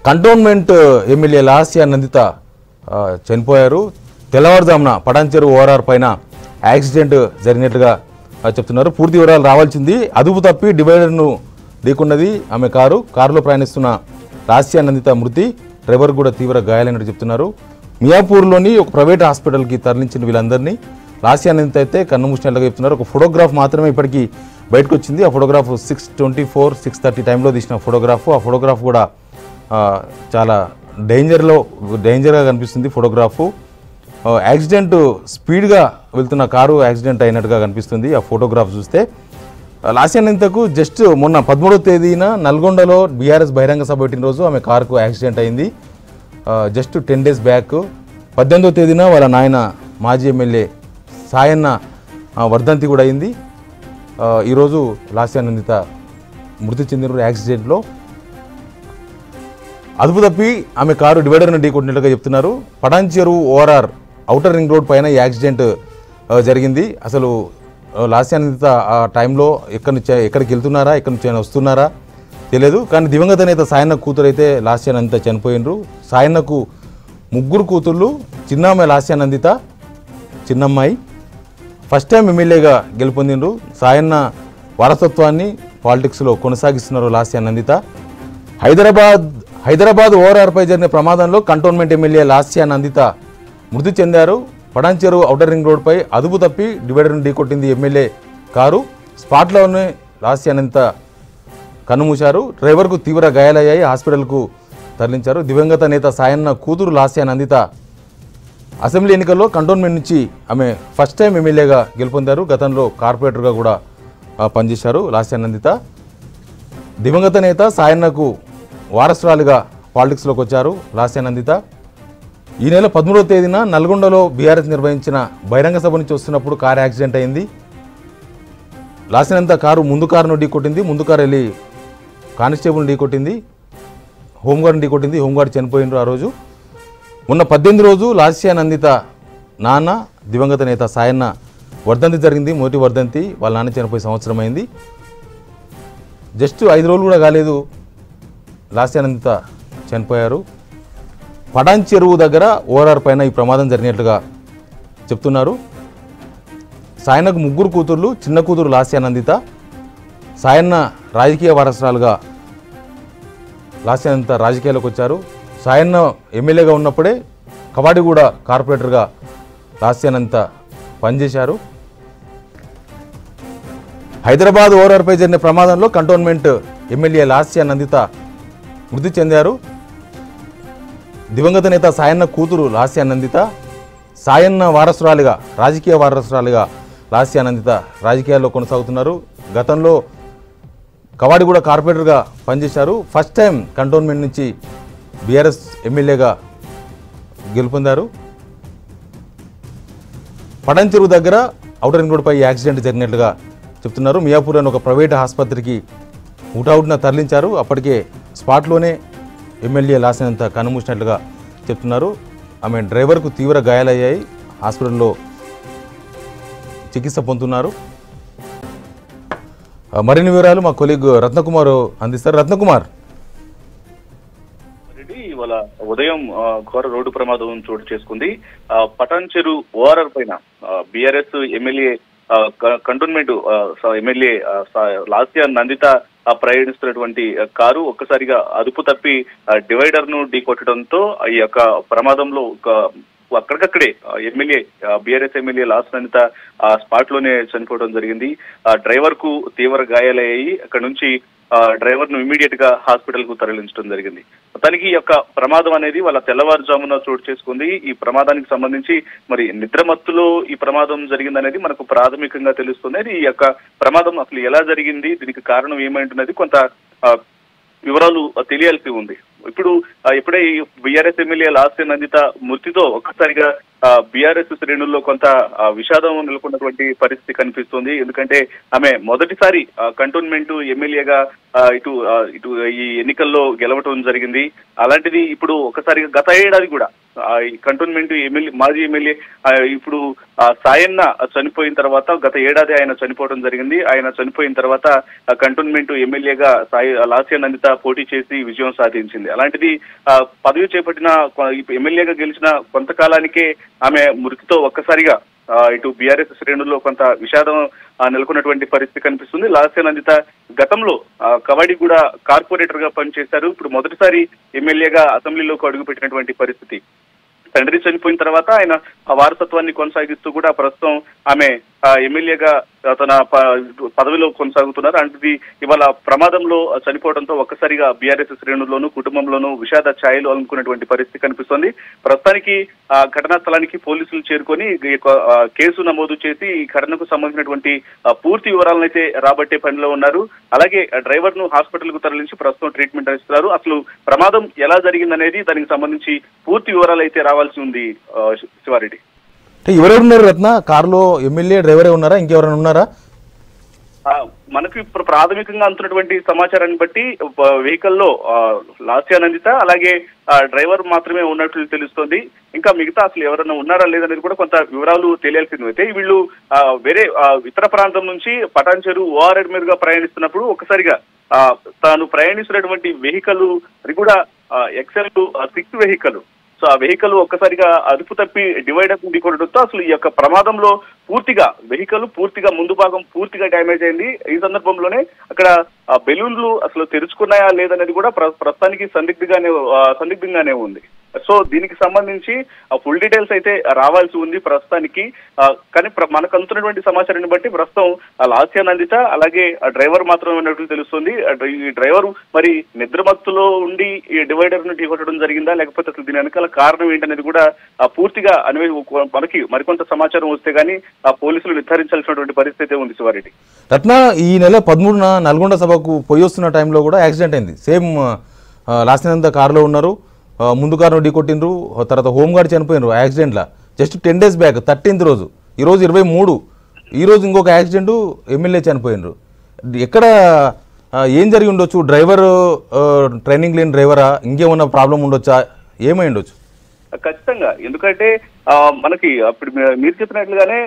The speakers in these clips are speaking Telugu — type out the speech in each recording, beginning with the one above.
కంటోన్మెంట్ ఎమ్మెల్యే లాస్యా నందిత చనిపోయారు. తెల్లవారుజామున పటాన్చెరు ఓఆర్ఆర్ పైన యాక్సిడెంట్ జరిగినట్లుగా చెప్తున్నారు. పూర్తి వివరాలు రావాల్సింది. అదుపు తప్పి డివైడర్ను ఢీకొన్నది ఆమె కారులో ప్రయాణిస్తున్న లాస్యా నందిత మృతి. డ్రైవర్ కూడా తీవ్ర గాయాలైనట్టు చెప్తున్నారు. మియాపూర్లోని ఒక ప్రైవేట్ హాస్పిటల్కి తరలించిన వీళ్ళందరినీ లాస్యా నందిత అయితే కన్నుమూసినట్లుగా చెప్తున్నారు. ఒక ఫోటోగ్రాఫ్ మాత్రమే ఇప్పటికీ బయటకు వచ్చింది. ఆ ఫోటోగ్రాఫ్ 6:24, 6:30 టైంలో తీసిన ఫోటోగ్రాఫ్. ఆ ఫోటోగ్రాఫ్ కూడా చాలా డేంజర్గా కనిపిస్తుంది ఫోటోగ్రాఫు. యాక్సిడెంట్ స్పీడ్గా వెళ్తున్న కారు యాక్సిడెంట్ అయినట్టుగా కనిపిస్తుంది ఆ ఫోటోగ్రాఫ్ చూస్తే. లాస్యా నందితకు జస్ట్ మొన్న 13వ తేదీన నల్గొండలో బీఆర్ఎస్ బహిరంగ సభ పెట్టిన రోజు ఆమె కారుకు యాక్సిడెంట్ అయింది. జస్ట్ 10 డేస్ బ్యాక్ 18వ తేదీన వాళ్ళ నాయన మాజీ ఎమ్మెల్యే సాయన్న వర్ధంతి కూడా అయింది. ఈరోజు లాస్యా నందిత మృతి చెందిన యాక్సిడెంట్లో. అదుపు తప్పి ఆమె కారు డివైడర్ను ఢీకొట్టినట్లుగా చెప్తున్నారు. Patancheru ORR outer ring road పైన ఈ యాక్సిడెంట్ జరిగింది. అసలు లాస్యా నందిత ఆ టైంలో ఎక్కడికి వెళ్తున్నారా, ఎక్కడి నుంచి వస్తున్నారా తెలియదు. కానీ దివంగత నేత సాయన్న కూతురు అయితే లాస్యా నందిత చనిపోయినరు. సాయన్నకు 3 కూతుళ్ళు. చిన్నమ్మాయి లాస్యా నందిత, చిన్నమ్మాయి ఫస్ట్ టైం ఎమ్మెల్యేగా గెలుపొందినరు. సాయన్న వారసత్వాన్ని పాలిటిక్స్లో కొనసాగిస్తున్నారు లాస్యా నందిత. హైదరాబాద్ ఓఆర్ఆర్పై జరిగిన ప్రమాదంలో కంటోన్మెంట్ ఎమ్మెల్యే లాస్యా నందిత మృతి చెందారు. పటాన్చెరు ఔటర్ రింగ్ రోడ్పై అదుపు తప్పి డివైడర్ను ఢీకొట్టింది ఎమ్మెల్యే కారు. స్పాట్లోనే లాస్యా నందిత కన్నుమూశారు. డ్రైవర్కు తీవ్ర గాయాలయ్యాయి, హాస్పిటల్కు తరలించారు. దివంగత నేత సాయన్న కూతురు లాస్యా నందిత అసెంబ్లీ ఎన్నికల్లో కంటోన్మెంట్ నుంచి ఆమె ఫస్ట్ టైం ఎమ్మెల్యేగా గెలుపొందారు. గతంలో కార్పొరేటర్గా కూడా పనిచేశారు లాస్యా నందిత. దివంగత నేత సాయన్నకు వారసురాలుగా పాలిటిక్స్లోకి వచ్చారు లాస్యా నందిత. ఈ నెల 13వ తేదీన నల్గొండలో బీఆర్ఎస్ నిర్వహించిన బహిరంగ సభ నుంచి వస్తున్నప్పుడు కారు యాక్సిడెంట్ అయింది. లాస్యా నందిత కారు ముందు కారును ఢీకొట్టింది. ముందు కారు వెళ్ళి కానిస్టేబుల్ని ఢీకొట్టింది, హోంగార్డ్ని ఢీకొట్టింది. హోంగార్డ్ చనిపోయినారు ఆ రోజు. మొన్న 18 రోజు లాస్యా నందిత నాన్న దివంగత నేత సాయన్న వర్ధంతి జరిగింది. మొదటి వర్ధంతి. వాళ్ళ నాన్న చనిపోయి సంవత్సరం అయింది. జస్ట్ 5 రోజులు కూడా కాలేదు లాస్యా నందిత చనిపోయారు. పటాన్చెరువు దగ్గర ఓఆర్ఆర్ పైన ఈ ప్రమాదం జరిగినట్లుగా చెప్తున్నారు. సాయన్నకు 3 కూతుర్లు. చిన్న కూతురు లాస్యా నందిత. సాయన్న రాజకీయ వారసురాలుగా లాస్యా నందిత రాజకీయాల్లోకి వచ్చారు. సాయన్న ఎమ్మెల్యేగా ఉన్నప్పుడే కవాడిగూడ కార్పొరేటర్గా లాస్యా నందిత పనిచేశారు. హైదరాబాద్ ఓఆర్ఆర్పై జరిగిన ప్రమాదంలో కంటోన్మెంట్ ఎమ్మెల్యే లాస్యా నందిత మృతి చెందారు. దివంగత నేత సాయన్న కూతురు లాస్యా నందిత. సాయన్న వారసురాలిగా, రాజకీయ వారసురాలిగా లాస్యా నందిత రాజకీయాల్లో కొనసాగుతున్నారు. గతంలో కవాడిగూడ కార్పొరేటర్గా పనిచేశారు. ఫస్ట్ టైం కంటోన్మెంట్ నుంచి బీఆర్ఎస్ ఎమ్మెల్యేగా గెలుపొందారు. పటాన్చెరు దగ్గర ఔటర్ రింగ్ రోడ్పై యాక్సిడెంట్ జరిగినట్లుగా చెప్తున్నారు. మియాపూర్లోని ఒక ప్రైవేట్ ఆసుపత్రికి ఊటావుటిన తరలించారు. అప్పటికే స్పాట్లోనే ఎమ్మెల్యే లాస్యా నందిత కన్నుమూసినట్లుగా చెప్తున్నారు. ఆమె డ్రైవర్కు తీవ్ర గాయాలయ్యాయి, హాస్పిటల్లో చికిత్స పొందుతున్నారు. మరిన్ని వివరాలు మా కొలీగ్ రత్నకుమార్ అందిస్తారు. రత్నకుమార్, ఇవాళ ఉదయం ఘోర రోడ్డు ప్రమాదం చోటు చేసుకుంది. పటాన్చెరు ఓఆర్ఆర్ పైన BRS MLA cantonment MLA Lasya Nanditha ప్రయాణిస్తున్నటువంటి కారు ఒక్కసారిగా అదుపు తప్పి డివైడర్ ను ఢీకొట్టడంతో ఈ యొక్క ప్రమాదంలో అక్కడికక్కడే ఎమ్మెల్యే బీఆర్ఎస్ ఎమ్మెల్యే లాస్యా నందిత ఆ స్పాట్ లోనే చనిపోవడం జరిగింది. డ్రైవర్ కు తీవ్ర గాయాలయ్యాయి. అక్కడ నుంచి డ్రైవర్ ను ఇమీడియట్ గా హాస్పిటల్ కు తరలించడం జరిగింది. మొత్తానికి ఈ యొక్క ప్రమాదం అనేది వాళ్ళ తెల్లవారుజామున చోటు చేసుకుంది. ఈ ప్రమాదానికి సంబంధించి మరి నిద్రమత్తులో ఈ ప్రమాదం జరిగిందనేది మనకు ప్రాథమికంగా తెలుస్తుంది. అది ఈ యొక్క ప్రమాదం అసలు ఎలా జరిగింది, దీనికి కారణం ఏమంటున్నది కొంత వివరాలు తెలియాల్సి ఉంది. ఇప్పుడు ఇప్పుడే బీఆర్ఎస్ ఎమ్మెల్యే లాస్యా నందిత మృతితో ఒక్కసారిగా బీఆర్ఎస్ శ్రేణుల్లో కొంత విషాదం నెలకొన్నటువంటి పరిస్థితి కనిపిస్తుంది. ఎందుకంటే ఆమె మొదటిసారి కంటోన్మెంట్ ఎమ్మెల్యేగా ఇటు ఈ ఎన్నికల్లో గెలవటం జరిగింది. అలాంటిది ఇప్పుడు ఒకసారిగా గత ఏడాది కూడా ఈ కంటోన్మెంట్ ఎమ్మెల్యే మాజీ ఎమ్మెల్యే ఇప్పుడు సాయన్న చనిపోయిన తర్వాత గత ఏడాది ఆయన చనిపోవడం జరిగింది. ఆయన చనిపోయిన తర్వాత కంటోన్మెంట్ ఎమ్మెల్యేగా లాస్యా నందిత పోటీ చేసి విజయం సాధించింది. కనిపిస్తుంది. అలాంటిది పదవి చేపట్టిన ఎమ్మెల్యేగా గెలిచిన కొంతకాలానికే ఆమె మృతితో ఒక్కసారిగా ఇటు బీఆర్ఎస్ శ్రేణుల్లో కొంత విషాదం నెలకొన్నటువంటి పరిస్థితి కనిపిస్తుంది. లాస్య నందిత గతంలో కవాడిగూడ కార్పొరేటర్ గా పనిచేశారు. ఇప్పుడు మొదటిసారి ఎమ్మెల్యేగా అసెంబ్లీలోకి అడుగుపెట్టినటువంటి పరిస్థితి. తండ్రి చనిపోయిన తర్వాత ఆయన ఆ వారసత్వాన్ని కొనసాగిస్తూ కూడా ప్రస్తుతం ఆమె ఎమ్మెల్యేగా తన పదవిలో కొనసాగుతున్నారు. అంటే ఇవాళ ప్రమాదంలో చనిపోవడంతో ఒక్కసారిగా బీఆర్ఎస్ శ్రేణుల్లోనూ కుటుంబంలోనూ విషాద ఛాయలు అనుకున్నటువంటి పరిస్థితి కనిపిస్తోంది. ప్రస్తుతానికి ఆ ఘటనా స్థలానికి పోలీసులు చేరుకొని కేసు నమోదు చేసి ఈ ఘటనకు సంబంధించినటువంటి పూర్తి వివరాలను అయితే రాబట్టే పనిలో ఉన్నారు. అలాగే డ్రైవర్ ను హాస్పిటల్ కు తరలించి ప్రస్తుతం ట్రీట్మెంట్ ఇస్తున్నారు. అసలు ప్రమాదం ఎలా జరిగిందనేది దానికి సంబంధించి పూర్తి వివరాలు అయితే రావాల్సి ఉంది. శివారెడ్డి, ఎవరెవరు ఉన్నారు రత్న? కారులో ఎమ్మెల్యే డ్రైవరే ఉన్నారా, ఇంకెవరైనా ఉన్నారా? మనకు ఇప్పుడు ప్రాథమికంగా అందుతున్నటువంటి సమాచారాన్ని బట్టి వెహికల్లో లాస్య నందిత అలాగే డ్రైవర్ మాత్రమే ఉన్నట్లు తెలుస్తోంది. ఇంకా మిగతా అసలు ఎవరైనా ఉన్నారా లేదనేది కూడా కొంత వివరాలు తెలియాల్సింది. అయితే వీళ్ళు వేరే ఇతర ప్రాంతం నుంచి పటాన్చెరు ఓఆర్ఆర్ మీదుగా ప్రయాణిస్తున్నప్పుడు ఒక్కసారిగా తాను ప్రయాణిస్తున్నటువంటి వెహికల్ అది కూడా ఎక్సెల్ 6 వెహికల్. సో ఆ వెహికల్ ఒక్కసారిగా అదుపు తప్పి డివైడర్ ఢీకొనడంతో అసలు ఈ యొక్క ప్రమాదంలో వెహికల్ పూర్తిగా ముందు భాగం పూర్తిగా డ్యామేజ్ అయింది. ఈ సందర్భంలోనే అక్కడ బెలూన్లు అసలు తెరుచుకున్నాయా లేదనేది కూడా ప్రస్తుతానికి సందిగ్ధంగానే ఉంది. సో దీనికి సంబంధించి ఫుల్ డీటెయిల్స్ అయితే రావాల్సి ఉంది ప్రస్తుతానికి. కానీ మనకు అందుతున్నటువంటి సమాచారాన్ని బట్టి ప్రస్తుతం లాస్య నందిత అలాగే డ్రైవర్ మాత్రమే ఉన్నట్లు తెలుస్తుంది. ఈ డ్రైవర్ మరి నిద్రమత్తులో ఉండి ఈ డివైడర్ ను ఢీకొట్టడం జరిగిందా లేకపోతే అసలు దీని వెనకాల కారణం ఏంటనేది కూడా పూర్తిగా మనకి మరికొంత సమాచారం వస్తే గానీ పోలీసులు నిర్ధారించాల్సినటువంటి పరిస్థితి ఉంది. శివారెడ్డి, రత్న, ఈ నెల 13న నల్గొండ సభకు పోయి వస్తున్న టైంలో కూడా యాక్సిడెంట్ అయింది. సేమ్ లాస్య నందిత కారులో ఉన్నారు, ముందు కారును ఢీకొట్టిండ్రు, తర్వాత హోంగార్డ్ చనిపోయినారు యాక్సిడెంట్లో. జస్ట్ 10 days బ్యాక్ 13th రోజు, ఈరోజు 23, ఈరోజు ఇంకొక యాక్సిడెంట్, ఎమ్మెల్యే చనిపోయినరు. ఎక్కడ ఏం జరిగి ఉండొచ్చు? డ్రైవర్ ట్రైనింగ్ లేని డ్రైవరా, ఇంకేమన్నా ప్రాబ్లం ఉండొచ్చా, ఏమై ఉండొచ్చు? ఖచ్చితంగా, ఎందుకంటే మనకి అప్పుడు మీరు చెప్పినట్లుగానే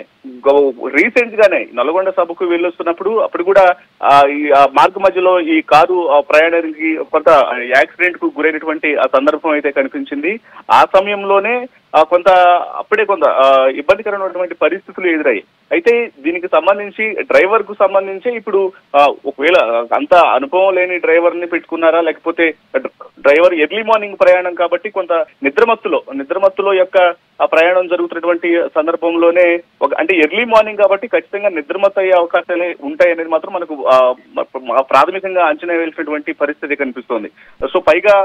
రీసెంట్ గానే నల్గొండ సభకు వెళ్ళొస్తున్నప్పుడు అప్పుడు కూడా మార్గ మధ్యలో ఈ కారు ప్రయాణానికి కొంత యాక్సిడెంట్ కు గురైనటువంటి ఆ సందర్భం అయితే కనిపించింది. ఆ సమయంలోనే అప్పుడే కొంత ఇబ్బందికరమైనటువంటి పరిస్థితులు ఎదురయ్యాయి. అయితే దీనికి సంబంధించి డ్రైవర్ కు సంబంధించి ఇప్పుడు ఒకవేళ అంత అనుభవం లేని డ్రైవర్ ని పెట్టుకున్నారా లేకపోతే డ్రైవర్ ఎర్లీ మార్నింగ్ ప్రయాణం కాబట్టి కొంత నిద్రమత్తులో యొక్క ఆ ప్రయాణం జరుగుతున్నటువంటి సందర్భంలోనే అంటే ఎర్లీ మార్నింగ్ కాబట్టి ఖచ్చితంగా నిద్రమత్తు అయ్యే అవకాశాలు ఉంటాయి అనేది మాత్రం మనకు ప్రాథమికంగా అంచనా వేయాల్సినటువంటి పరిస్థితి కనిపిస్తోంది. సో పైగా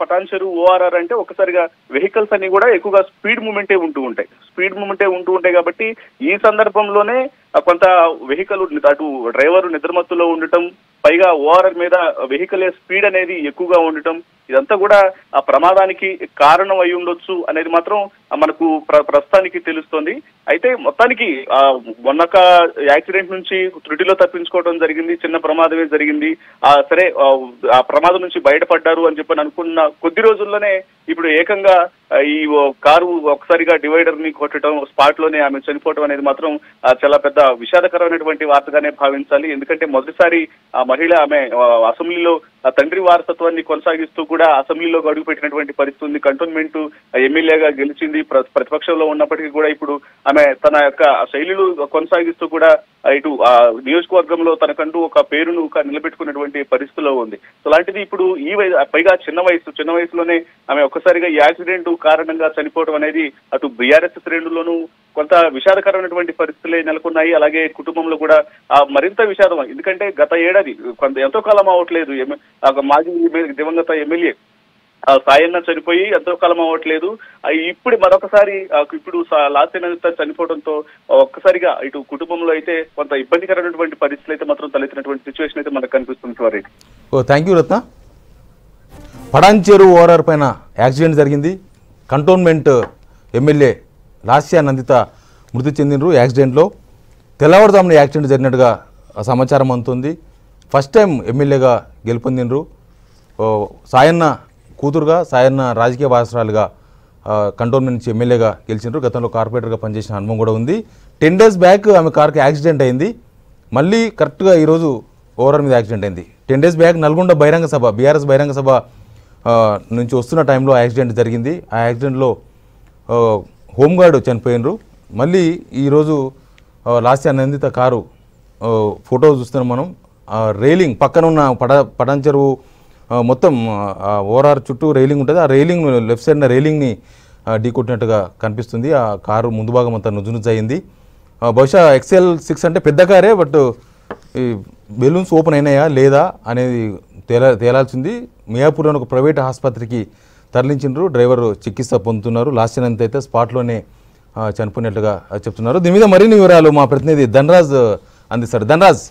పటాన్చెరు ఓఆర్ఆర్ అంటే ఒకసారిగా వెహికల్స్ అన్ని కూడా ఎక్కువగా స్పీడ్ మూమెంటే ఉంటూ ఉంటాయి కాబట్టి ఈ సందర్భంలోనే కొంత వెహికల్ అటు డ్రైవర్ నిద్రమత్తులో ఉండటం, పైగా ఓఆర్ఆర్ మీద వెహికల్ స్పీడ్ అనేది ఎక్కువగా ఉండటం, ఇదంతా కూడా ఆ ప్రమాదానికి కారణం అయి ఉండొచ్చు అనేది మాత్రం మనకు ప్రస్తుతానికి తెలుస్తోంది. అయితే మొత్తానికి మొన్నొక యాక్సిడెంట్ నుంచి త్రుటిలో తప్పించుకోవడం జరిగింది, చిన్న ప్రమాదమే జరిగింది. సరే ఆ ప్రమాదం నుంచి బయటపడ్డారు అని చెప్పని అనుకున్న కొద్ది రోజుల్లోనే ఇప్పుడు ఏకంగా ఈ కారు ఒకసారిగా డివైడర్ ని కొట్టడం, స్పాట్ లోనే ఆమె చనిపోవడం అనేది మాత్రం చాలా పెద్ద విషాదకరమైనటువంటి వార్తగానే భావించాలి. ఎందుకంటే మొదటిసారి ఆ మహిళ ఆమె అసెంబ్లీలో తండ్రి వారసత్వాన్ని కొనసాగిస్తూ కూడా అసెంబ్లీలో అడుగుపెట్టినటువంటి పరిస్థితి ఉంది. కంటోన్మెంట్ ఎమ్మెల్యేగా గెలిచింది, ప్రతిపక్షంలో ఉన్నప్పటికీ కూడా ఇప్పుడు ఆమె తన యొక్క శైలిలు కొనసాగిస్తూ కూడా ఇటు నియోజకవర్గంలో తనకంటూ ఒక పేరును నిలబెట్టుకున్నటువంటి పరిస్థితిలో ఉంది. అలాంటిది ఇప్పుడు ఈ పైగా చిన్న వయసులోనే ఆమె ఒక్కసారిగా ఈ యాక్సిడెంట్ కారణంగా చనిపోవడం అనేది అటు బీఆర్ఎస్ శ్రేణుల్లోనూ కొంత విషాదకరమైనటువంటి పరిస్థితులే నెలకొన్నాయి. అలాగే కుటుంబంలో కూడా మరింత విషాదం. ఎందుకంటే గత ఏడాది ఎంతో కాలం అవ్వట్లేదు మాజీ దివంగత ఎమ్మెల్యే సాయన్న చనిపోయి ఎంతో కాలం అవ్వట్లేదు. ఇప్పుడు మరొకసారి ఇప్పుడు లాస్య నందిత చనిపోవడంతో ఒక్కసారిగా ఇటు కుటుంబంలో అయితే కొంత ఇబ్బందికరమైనటువంటి పరిస్థితులు అయితే మాత్రం తలెత్తినటువంటి సిచ్యువేషన్ అయితే మనకు కనిపిస్తుంది. Thank you Ratna. Patancheru ORR పైన యాక్సిడెంట్ జరిగింది. కంటోన్మెంట్ ఎమ్మెల్యే లాస్య నందిత మృతి చెందినరు యాక్సిడెంట్లో. తెల్లవారుజామున యాక్సిడెంట్ జరిగినట్టుగా సమాచారం అందుతుంది. ఫస్ట్ టైం ఎమ్మెల్యేగా గెలుపొందినరు. సాయన్న కూతురుగా, సాయన్న రాజకీయ వారసురాలుగా కంటోన్మెంట్ నుంచి ఎమ్మెల్యేగా గెలిచినారు. గతంలో కార్పొరేటర్గా పనిచేసిన అనుభవం కూడా ఉంది. 10 days బ్యాక్ ఆమె కార్కి యాక్సిడెంట్ అయింది. మళ్ళీ కరెక్ట్గా ఈరోజు ఓఆర్ఆర్ మీద యాక్సిడెంట్ అయింది. 10 days బ్యాక్ నల్గొండ బహిరంగ సభ బీఆర్ఎస్ బహిరంగ సభ నుంచి వస్తున్న టైంలో యాక్సిడెంట్ జరిగింది. ఆ యాక్సిడెంట్లో హోంగార్డ్ చనిపోయినరు. మళ్ళీ ఈరోజు లాస్య నందిత కారు ఫోటో చూస్తున్నాం మనం. రైలింగ్ పక్కన ఉన్న పటాన్ చెరువు మొత్తం ఓఆర్ఆర్ చుట్టూ రైలింగ్ ఉంటుంది. ఆ రైలింగ్ లెఫ్ట్ సైడ్న రైలింగ్ని ఢీకొట్టినట్టుగా కనిపిస్తుంది. ఆ కారు ముందు భాగం అంతా నుజ్జు అయింది. బహుశా XL6 అంటే పెద్ద కారే, బట్ ఈ బెలూన్స్ ఓపెన్ అయినాయా లేదా అనేది తేలాల్సింది. మియాపూర్లోని ఒక ప్రైవేట్ ఆసుపత్రికి తరలించిండ్రు. డ్రైవర్ చికిత్స పొందుతున్నారు. లాస్ట్ నంత అయితే స్పాట్లోనే చనిపోయినట్లుగా చెప్తున్నారు. దీని మీద మరిన్ని వివరాలు మా ప్రతినిధి ధనరాజ్ అందిస్తారు. ధనరాజ్.